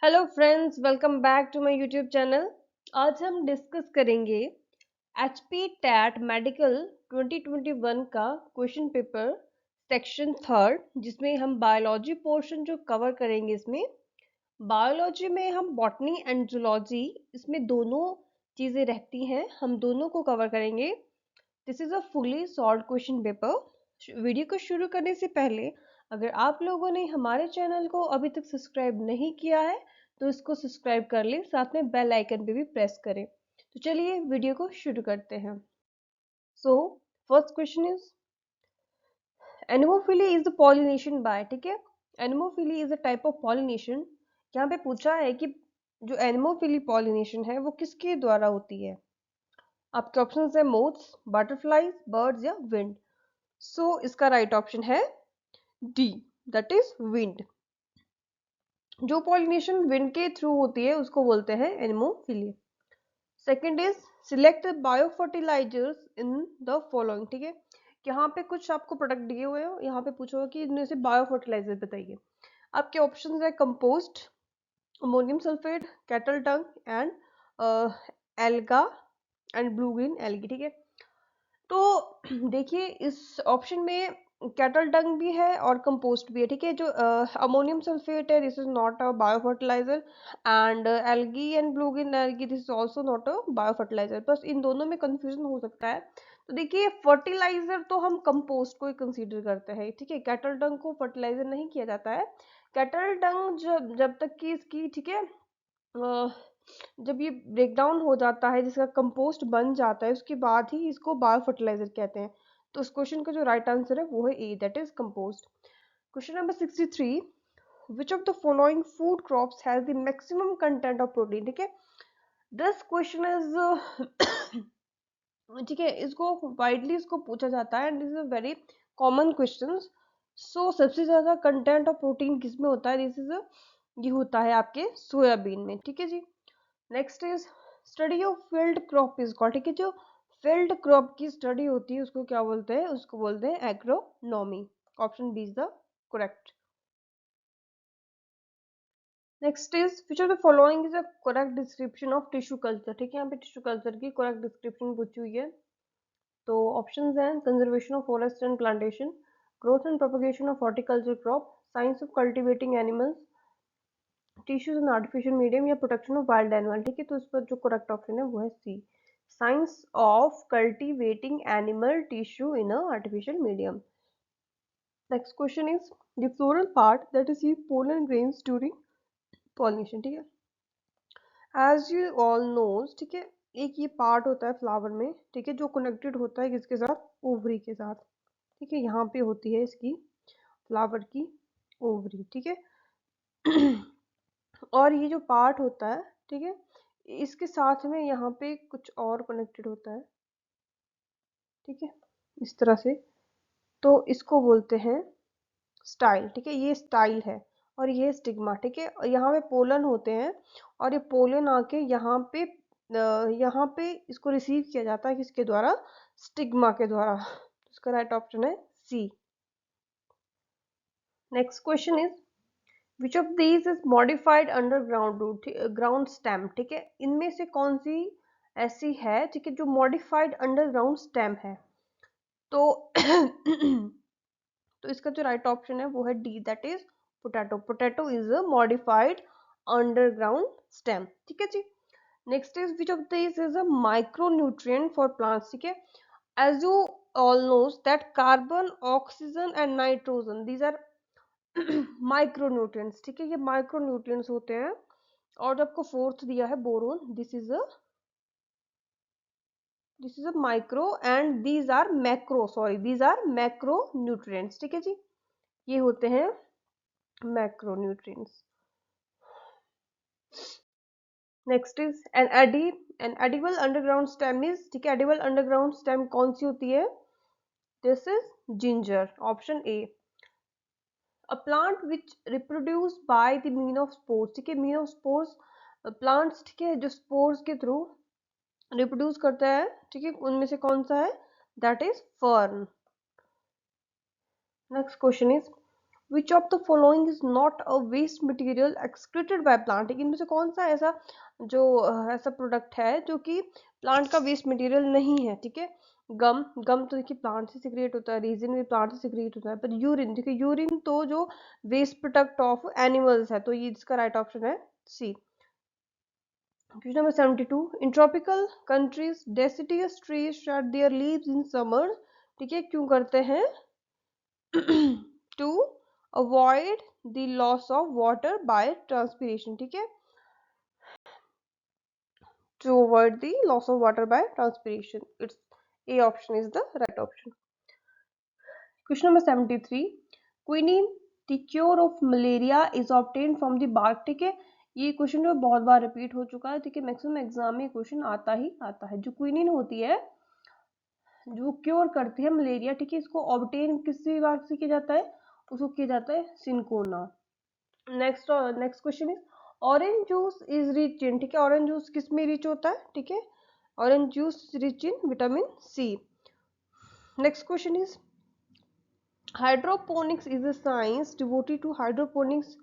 Hello friends, welcome back to my YouTube channel. आज हम discuss करेंगे एचपी टैट मेडिकल 2021 का क्वेश्चन पेपर सेक्शन थर्ड, जिसमें हम बायोलॉजी पोर्शन जो कवर करेंगे। इसमें बायोलॉजी में हम बॉटनी एंड जूलॉजी, इसमें दोनों चीज़ें रहती हैं, हम दोनों को कवर करेंगे। This is a fully solved question paper. Video को शुरू करने से पहले अगर आप लोगों ने हमारे चैनल को अभी तक सब्सक्राइब नहीं किया है तो इसको सब्सक्राइब कर लें, साथ में बेल आइकन पे भी प्रेस करें। तो चलिए वीडियो को शुरू करते हैं। So first question is anemophily is the pollination by, ठीक है। Anemophily is a type of pollination. यहाँ पे पूछा है कि जो एनिमोफिली पॉलिनेशन है वो किसके द्वारा होती है। आपके ऑप्शन है मोथ्स, बटरफ्लाईज, बर्ड्स या विंड। सो इसका राइट ऑप्शन है डी, दैट इज विंड। जो पॉलिनेशन विंड के थ्रू होती है उसको बोलते हैं anemophily. Second is select bio fertilizers in the following, ठीक है। यहाँ पे कुछ आपको प्रोडक्ट दिए हुए हो, यहाँ पे पूछो कि इनमें से बायो फर्टिलाइजर बताइए। आपके ऑप्शन है compost, ammonium sulphate, cattle Dang and alga and blue green algae, ठीक है। तो देखिए इस ऑप्शन में कैटल डंग भी है और कंपोस्ट भी है, ठीक है। जो अमोनियम सल्फेट है, this is not a bio fertilizer, and algae and blue green algae, this is also not a bio fertilizer. बस इन दोनों में कंफ्यूजन हो सकता है। तो देखिए फर्टिलाइजर तो हम कंपोस्ट को ही कंसीडर करते हैं, ठीक है। कैटल डंग को फर्टिलाइजर नहीं किया जाता है। कैटल डंग जब जब तक कि इसकी, ठीक है, जब ये ब्रेक डाउन हो जाता है, जिसका कंपोस्ट बन जाता है, उसके बाद ही इसको बायो फर्टिलाइजर कहते हैं। तो इस क्वेश्चन का जो राइट आंसर है वो है A, that is compost. Question number 63, which of the following food crops has the maximum content of protein, ठीक है। दिस क्वेश्चन इज ठीक है, इसको वाइडली इसको पूछा जाता है and this is a very common question. So सबसे ज्यादा कंटेंट ऑफ प्रोटीन किसमें होता है, दिस इज ये होता है आपके सोयाबीन में, ठीक है जी। Next is study of field crop is called, ठीक है। जो फील्ड क्रॉप की स्टडी होती है उसको क्या बोलते हैं, उसको बोलते हैं agronomy. Option B is the correct. Next is which of the following is a correct description of tissue culture, ठीक है। यहाँ पे टिश्यू कल्चर की करेक्ट डिस्क्रिप्शन पूछी हुई है। तो ऑप्शंस हैं conservation of forest and plantation, growth and propagation of horticulture crop, science of cultivating animals, tissues in artificial medium या प्रोटेक्शन ऑफ वाइल्ड एनिमल, ठीक है। तो इस पर जो करेक्ट ऑप्शन है वो है C, science of cultivating animal tissue in a artificial medium. Next question is the floral part that receive pollen grains during pollination, ठीक है। एज यू ऑल नोज, ठीक है, एक ये पार्ट होता है फ्लावर में, ठीक है, जो कनेक्टेड होता है किसके साथ, ओवरी के साथ, ठीक है। यहाँ पे होती है इसकी फ्लावर की ओवरी, ठीक है। और ये जो पार्ट होता है, ठीक है, इसके साथ में यहाँ पे कुछ और कनेक्टेड होता है, ठीक है, इस तरह से। तो इसको बोलते हैं स्टाइल, ठीक है, ये स्टाइल है। और ये स्टिग्मा, ठीक है। और यहाँ पे पोलन होते हैं और ये पोलन आके यहाँ पे इसको रिसीव किया जाता है किसके द्वारा, स्टिग्मा के द्वारा। इसका राइट ऑप्शन है C. Next question is which of these is modified underground root, ground stem, ठीक है। इनमें से कौन सी ऐसी है, ठीक है, जो मॉडिफाइड अंडरग्राउंड स्टेम है। तो तो इसका जो राइट ऑप्शन है वो है D, that is potato. Potato is a modified underground stem, ठीक है जी। Next is which of this is a micronutrient for plants, ठीक है। As you all knows that carbon, oxygen and nitrogen, these are micronutrients, ठीक है, ये micronutrients होते हैं। और जो आपको फोर्थ दिया है boron, this is a micro and these are macro, sorry these are macro nutrients, ठीक है जी, ये होते हैं macronutrients. Next is an edible underground stem is, ठीक है, एडिबल अंडरग्राउंड स्टेम कौन सी होती है, this is ginger, option A. A plant which reproduce by the mean of spores, ठीक है, मीन ऑफ स्पोर्स प्लांट्स, ठीक है, जो स्पोर्स के थ्रू रिप्रोड्यूस करता है, ठीक है, उनमें से कौन सा है, that is fern. Next question is which of the following is not a waste material excreted by plant, इनमें से कौन सा ऐसा जो ऐसा प्रोडक्ट है जो कि प्लांट का वेस्ट मटेरियल नहीं है, ठीक है। गम, गम तो देखिए प्लांट से सिक्रिएट होता है, रीजन भी प्लांट से सिक्रिएट होता है, पर यूरिन देखिए, यूरिन तो जो वेस्ट प्रोडक्ट ऑफ एनिमल्स है, तो ये इसका राइट ऑप्शन है C. Question number 72, in tropical countries deciduous trees shed their leaves in summer, ठीक है, क्यों करते हैं? To avoid the loss of water by transpiration, ठीक है, to avoid the loss of water by transpiration. It's A option is the right option. Question number 73. Quinine, the cure of malaria is obtained from the bark, ठीक है। ये question जो बहुत बार repeat हो चुका है, ठीक है, मैक्सिमम एग्जाम में क्वेश्चन आता ही आता है। जो क्विनिन होती है जो क्योर करती है मलेरिया, ठीक है, इसको ऑब्टेन किसी बात से किया जाता है? उसको किया जाता है cinchona. Next next question is orange juice is rich in, ठीक है, ऑरेंज जूस किस में रिच होता है? ठीक है, orange juice rich in vitamin C. Next question is hydroponics is a science devoted to hydroponics,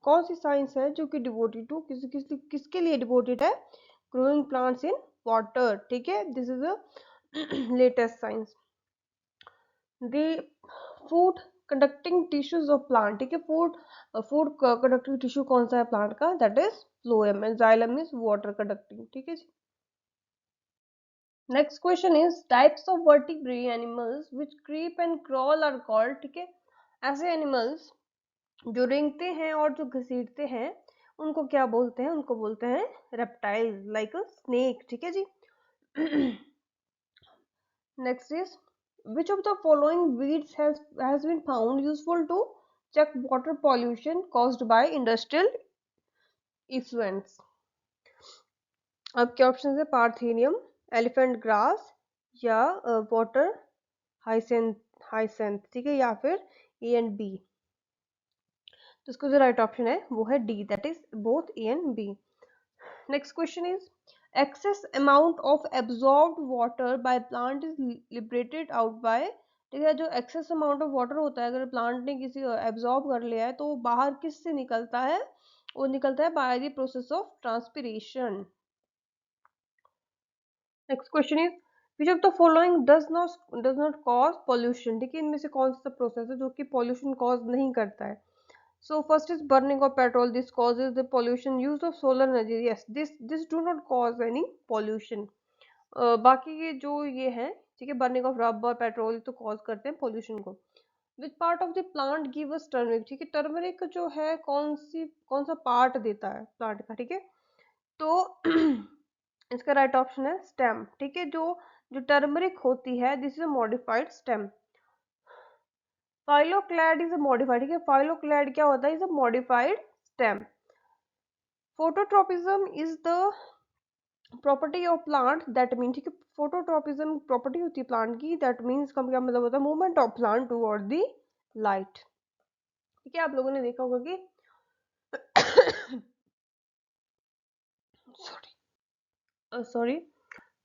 कौन सी साइंस है जो कि डिवोटेड टू किसके लिए डिवोटेड है? ग्रोइंग प्लांट्स इन वाटर, ठीक है, this is a latest science. The food conducting tissues of plant, ठीक है, फूड कंडक्टिंग टिश्यू कौन सा है प्लांट का? That is phloem, and xylem is water conducting, ठीक है जी। Next question is types of vertebrate animals which creep and crawl are called, ठीक है, ऐसे एनिमल्स जो रेंगते हैं और जो घसीटते हैं उनको क्या बोलते हैं? उनको बोलते हैं रेप्टाइल्स, लाइक अ स्नेक, ठीक है जी। Next is which of the following weeds has been found useful to check water pollution caused by industrial effluents? आपके ऑप्शन है पार्थेनियम, एलिफेंट ग्रास, या वाटर हाइसेंथ, हाइसेंथ, ठीक है, या फिर ए एंड बी। तो इसका जो राइट ऑप्शन है वो है D, that is both A and B. Next question is excess amount of absorbed water by plant is liberated out by, ठीक है, जो एक्सेस अमाउंट ऑफ वाटर होता है अगर प्लांट ने किसी एब्जॉर्ब कर लिया है तो वो बाहर किससे निकलता है? वो निकलता है by the process of transpiration. Next question is which of the following does not cause pollution, ठीक है, इनमें से कौन सा प्रोसेस है जो कि पॉल्यूशन कॉज नहीं करता है? So first is burning of petrol. This causes the pollution. Use of solar energy. Yes, this do not cause any pollution. बाकी के जो ये है, ठीक है, बर्निंग ऑफ रबर पेट्रोल तो कॉज करते हैं पोल्यूशन को। Which part of the plant give us turmeric, ठीक है, टर्मरिक जो है कौन सा पार्ट देता है प्लांट का? ठीक है, तो इसका राइट ऑप्शन है स्टेम, ठीक है, जो जो टर्मरिक होती है this is a modified stem. Phylloclade is a modified, ठीक है, फाइलोक्लैड क्या होता है? Is a modified stem. Phototropism is the property of plant that mean, ठीक है, फोटोट्रोपिज्म प्रॉपर्टी होती है प्लांट की, दैट मीन्स का क्या मतलब होता है? Movement of plant toward the light, ठीक है। आप लोगों ने देखा होगा कि सॉरी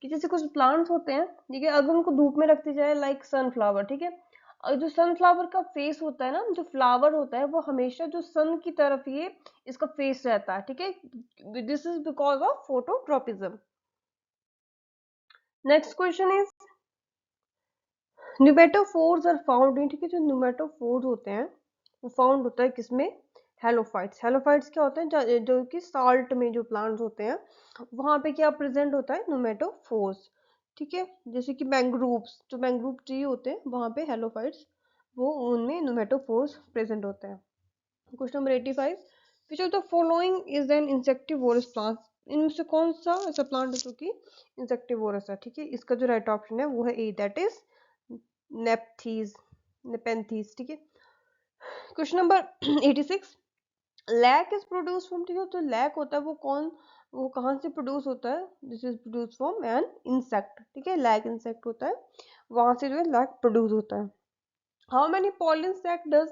कि जैसे कुछ प्लांट्स होते हैं, ठीक है, अगर उनको धूप में रखती जाए, लाइक सनफ्लावर, ठीक है, और जो सनफ्लावर का फेस होता है ना, जो फ्लावर होता है वो हमेशा जो सन की तरफ ये इसका फेस रहता है, ठीक है, this is because of phototropism. Next question is pneumatophores are found in, ठीक है, जो न्यूमेटोफोर्स होते हैं वो फाउंड होता है किसमें? हेलोफाइट्स। हेलोफाइट्स क्या होते हैं? जो कि साल्ट में जो प्लांट्स होते हैं वहां पे क्या प्रेजेंट होता है? न्यूमेटोफोर्स, ठीक है, जैसे कि मैंग्रोव्स, जो मैंग्रोव ट्री होते हैं वहां पे हेलोफाइट्स वो उनमें न्यूमेटोफोर्स प्रेजेंट होते हैं। Question number 85, which of the following is an insectivorous plant, इनमें से कौन सा ऐसा प्लांट है जो कि इंसेक्टिवोरस है? ठीक है, इसका जो राइट ऑप्शन है वो है ए, दैट इज नेपथीज, नेपेंथीज, ठीक है। Question number 86, lac is produce from, ठीक है, तो लैक होता है वो कहाँ से प्रोड्यूस होता है? This is produce from an insect, ठीक है, लैक इंसेक्ट होता है, वहां से जो है लैक प्रोड्यूस होता है। How many pollen sac does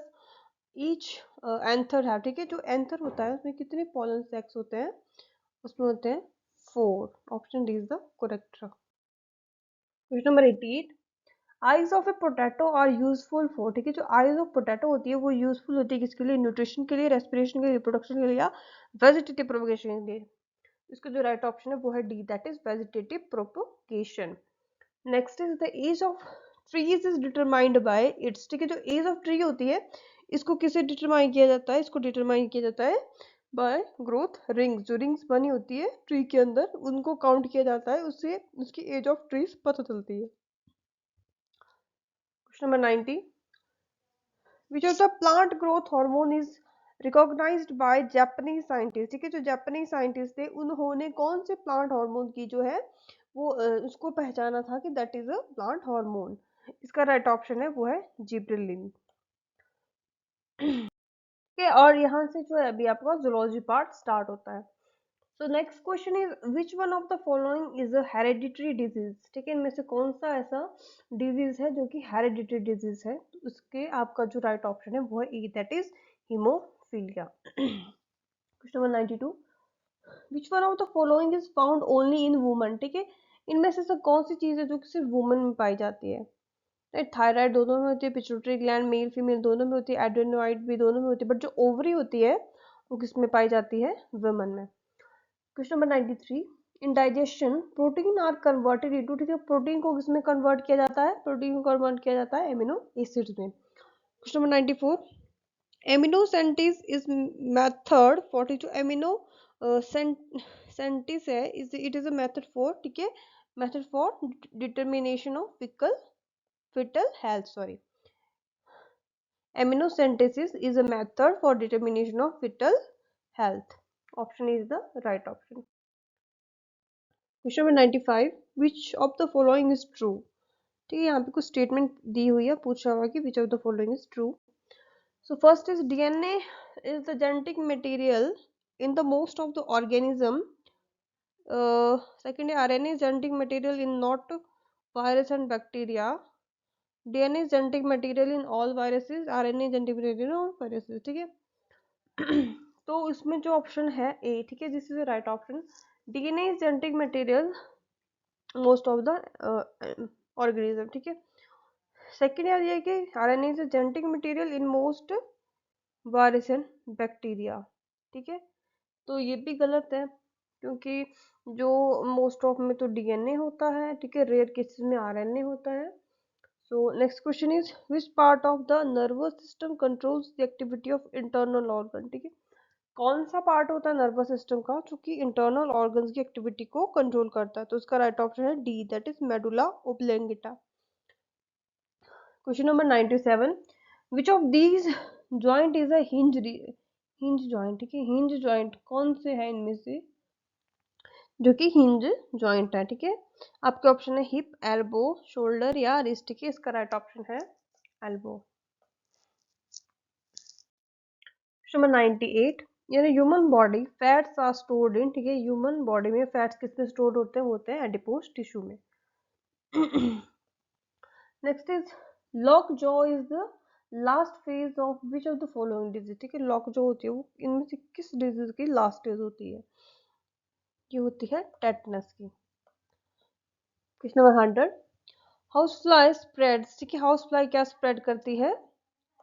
each anther है, ठीक है, जो एंथर होता है उसमें कितने पॉलन सैक्स होते हैं? उसमें होते हैं 4, option D is the correct. Question number 88, eyes of a potato are useful for, ठीक है, जो आइज ऑफ पोटैटो होती है वो यूजफुल होती है किसके लिए, न्यूट्रिशन के लिए, रेस्पिरेशन के लिए, रिप्रोडक्शन के लिए, या वेजिटेटिव प्रोपगेशन के लिए। इसका जो राइट ऑप्शन है वो है D, that is vegetative propagation. Next is the age of trees is determined by its, ठीक है, जो एज ऑफ ट्री होती है इसको किसे डिटरमाइन किया जाता है, इसको डिटरमाइन किया जाता है बाय ग्रोथ रिंग्स, जो रिंग्स बनी होती है ट्री के अंदर उनको काउंट किया जाता है, उससे उसकी एज ऑफ ट्रीज पता चलती है। Question number 90, which of the plant growth hormone is recognized by Japanese scientist, ठीक है, जो जापानीज साइंटिस्ट थे उन्होंने कौन से प्लांट हार्मोन की जो है वो उसको पहचाना था कि that is a plant hormone. इसका राइट ऑप्शन है वो है जिब्रेलिन। के और यहाँ से जो है अभी आपका जूलॉजी पार्ट स्टार्ट होता है। So next question is which one of the following is a hereditary disease, ठीक है, इनमें से कौन सा ऐसा डिजीज है जो कि हेरेडिटरी डिजीज है, तो उसके आपका जो राइट ऑप्शन है वो है E, that is haemophilia. Question number 92, which one of the following is found only in woman, ठीक है, इनमें से कौन सी चीज है जो कि सिर्फ वुमन में पाई जाती है। थायराइड दोनों में होती है, पिट्यूटरी ग्लैंड मेल फीमेल दोनों में होती है, एड्रेनोइड भी दोनों में होती है, बट जो ओवरी होती है वो किसमें पाई जाती है, वुमन में। Question number 93, in digestion protein are converted into, ठीक है, प्रोटीन को किसमें कन्वर्ट किया जाता है, प्रोटीन को कन्वर्ट किया जाता है एमिनो एसिड्स में। Question number 94, amniocentesis is method for, जो एमिनो सेंटिस है it is a method for, ठीक है, method for determination of fetal health, sorry, amniocentesis is a method for determination of fetal health. Option is the right option. Question number 95, which of the following is true, ठीक है, यहाँ पे कुछ statement दी हुई है, पूछा हुआ कि which of the following is true. So first is DNA is the genetic material in the most of the organism. Second, RNA is genetic material in not virus and bacteria. DNA is genetic material in all viruses, RNA is genetic material in all viruses, ठीक है। तो इसमें जो option है ए, ठीक है, this is the right option, DNA is genetic material most of the organism, ठीक है। सेकेंड यार ये कि RNA is genetic material in most virus and bacteria, ठीक है, तो ये भी गलत है क्योंकि जो मोस्ट ऑफ में तो डीएनए होता है, ठीक है, रेयर केसेस में आरएनए होता है। So next question is which part of the nervous system controls the activity of internal organ, ठीक है, कौन सा पार्ट होता है नर्वस सिस्टम का जो कि इंटरनल ऑर्गन्स की एक्टिविटी को कंट्रोल करता है, तो इसका राइट ऑप्शन है D, that is medulla oblongata. Question number 97, which of these joint is a hinge joint, ठीक है, हिंज जॉइंट कौन से है इनमें से जो कि हिंज जॉइंट है, ठीक है, आपके ऑप्शन है हिप, एल्बो, शोल्डर या रिस्ट, ठीक है, इसका राइट ऑप्शन है एल्बो। क्वेश्चन नंबर 98, यानी human body fats are stored in, ठीक है, ह्यूमन बॉडी में फैट्स किसमें स्टोर्ड होते हैं, होते हैं एडिपोज टिश्यू में। Next is lockjaw is the last phase of which of the following disease, ठीक है, लॉक जॉ होती है वो इनमें से किस डिजीज की लास्ट फेज होती है, ये होती है टेटनस की। Question number 100, house fly spreads, ठीक है, हाउस फ्लाई क्या स्प्रेड करती है,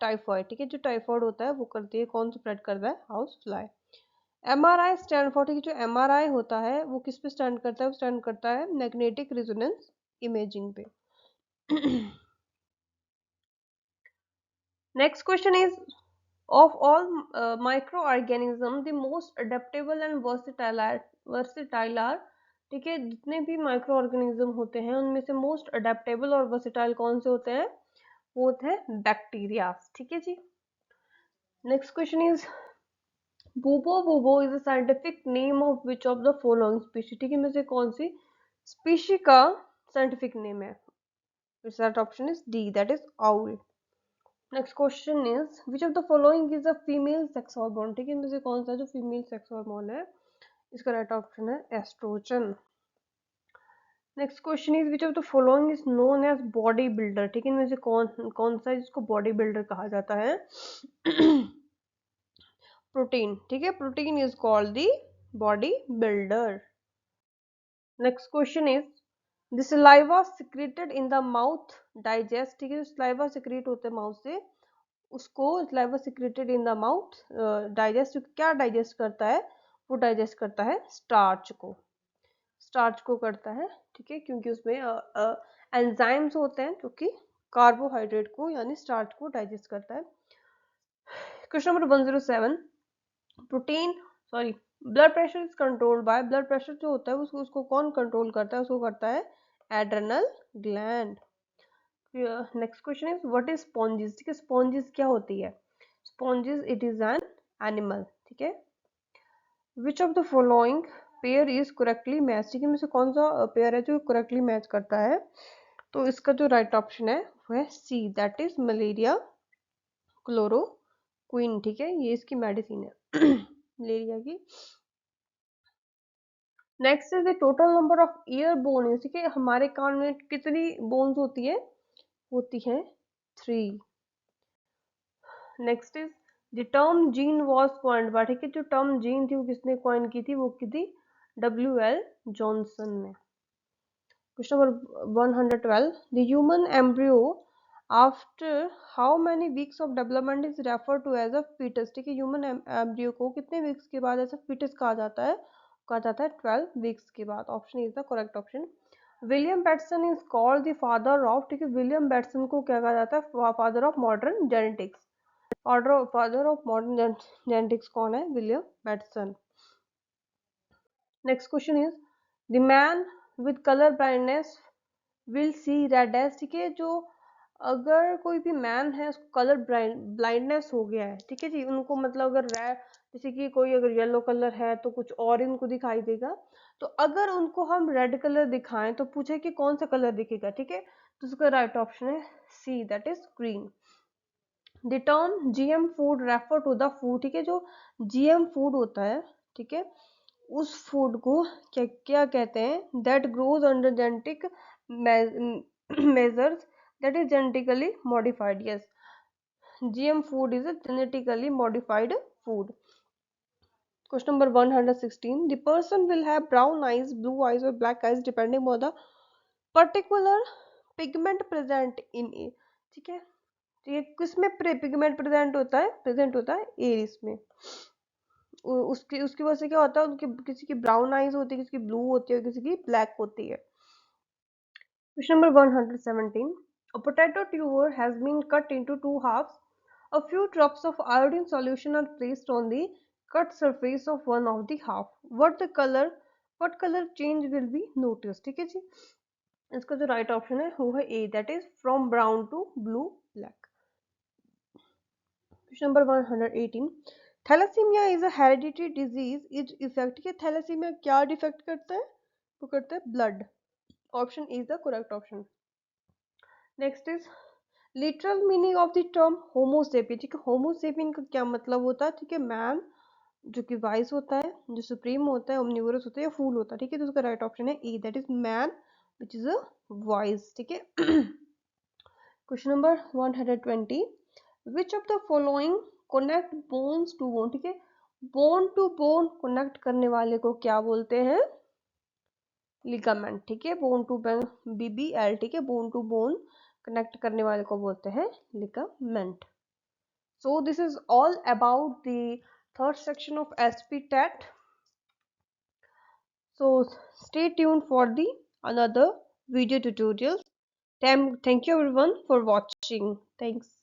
टाइफॉइड, ठीक है, जो टाइफॉइड होता है वो करती है, कौन स्प्रेड करता है, house fly. MRI stand for, ठीक है, जो एमआरआई होता है वो किस पे स्टैंड करता है, वो स्टैंड करता है मैग्नेटिक रेजोनेंस इमेजिंग पे। Next question is of all microorganism the most adaptable and versatile are, ठीक है, जितने भी माइक्रो ऑर्गेनिज्म होते हैं उनमें से मोस्ट अडेप्टेबल और वर्सिटाइल कौन से होते हैं, वो होते हैं बैक्टीरिया, ठीक है जी। Next question is Bubo bubo is the scientific name of which of the following species, ठीक है, में से कौन सी स्पीशी का साइंटिफिक नेम है, that option is D, that is owl. Next question is which of the following is a female sex hormone, ठीक है, इनमें से कौन सा जो फीमेल सेक्स हार्मोन है, इसका राइट ऑप्शन है oestrogen. Next question is which of the following is known as body builder, ठीक है, इनमें से कौन कौन सा जिसको बॉडी बिल्डर कहा जाता है। प्रोटीन, ठीक है, protein is called the body builder. Next question is the saliva secreted in the mouth digest, ठीक है, सलाइवा सिक्रेट होते हैं माउथ से, उसको saliva secreted in the mouth digest, क्या डाइजेस्ट करता है, वो डाइजेस्ट करता है स्टार्च को, स्टार्च को करता है, ठीक है, क्योंकि उसमें एंजाइम्स होते हैं जो कि कार्बोहाइड्रेट को यानी स्टार्च को डाइजेस्ट करता है। Question number 107, protein sorry blood pressure is controlled by, blood pressure जो होता है उसको उसको कौन कंट्रोल करता है, उसको करता है adrenal gland. Next question is what is spongin, ठीक है, स्पॉन्जिस क्या होती है, spongin it is an animal, ठीक है। विच of the following pair is correctly match, ठीक है, में से कौन सा पेयर है जो करेक्टली मैच करता है, तो इसका जो राइट ऑप्शन है वो है C, that is malaria chloroquine, ठीक है, ये इसकी मेडिसिन है मलेरिया की। Next is the total number of year bone, ठीक है, हमारे कान में कितनी बोन्स होती है, होती है 3। Next is the term gene was coined bye, ठीक है, जो टर्म जीन थी वो किसने कॉइन की थी, वो की थी WL जॉनसन ने। Question number 112, the human embryo after how many weeks of development is refer to as a foetus, ठीक है, ह्यूमन एम्ब्रियो को कितने वीक्स के बाद ऐसा फीटस कहा जाता है, कहा जाता है 12 वीक्स के बाद, option is the correct option. William Bateson is called the father of, ठीक है, विलियम बैटसन को क्या कहा जाता है, father of modern genetics, father of modern genetics कौन है, William Bateson. Next question is the man with colour blindness will see red as, ठीक है, जो अगर कोई भी मैन है उसको कलर ब्लाइंडनेस हो गया है, ठीक है जी, उनको मतलब अगर रेड, जैसे कि कोई अगर येलो कलर है तो कुछ और इनको दिखाई देगा, तो अगर उनको हम रेड कलर दिखाएं तो पूछे कि कौन सा कलर दिखेगा, ठीक है, तो उसका राइट ऑप्शन है C, that is green. The term GM food refer to the food, ठीक है, जो GM फूड होता है, ठीक है, उस फूड को क्या क्या कहते हैं, that grows under genetic measures, that is genetically modified, yes, GM food is a genetically modified food. Question number 116, the person will have brown eyes, blue eyes or black eyes depending on the particular pigment present in it, ठीक है, तो ये किसमें pigment present होता है Eris में, उसकी उसकी वजह से क्या होता है, उनकी किसी की ब्राउन आईज होती है, किसी की ब्लू होती है, किसी की ब्लैक होती है। Question number 117, a potato tuber has been cut into two halves, a few drops of iodine solution are placed on the cut surface of one of the half, what color change will be noticed, ठीक है जी, इसका जो right option है वो है A, that is from brown to blue black. Question number 118, thalassemia is a hereditary disease is effect, के thalassemia क्या defect करता है, वो करता है blood, option is the correct option. Next is literal meaning of the term homo sapien, ठीक है, Homo sapien का क्या मतलब होता है, ठीक है, मैन जो कि वाइज होता है, जो सुप्रीम होता है, ओमनिवोरस होता है या फूल होता है, ठीक है, तो उसका राइट ऑप्शन है E, that is man which is a wise, ठीक है। Question number 120, which of the following connect bones to bone, ठीक है, बोन टू बोन कनेक्ट करने वाले को क्या बोलते हैं, लिगामेंट, ठीक है, बोन टू BBL, ठीक है, बोन टू बोन कनेक्ट करने वाले को बोलते हैं ligament. So this is all about the third section of SP TET. So stay tuned for the another video tutorials. Thank you everyone for watching. Thanks.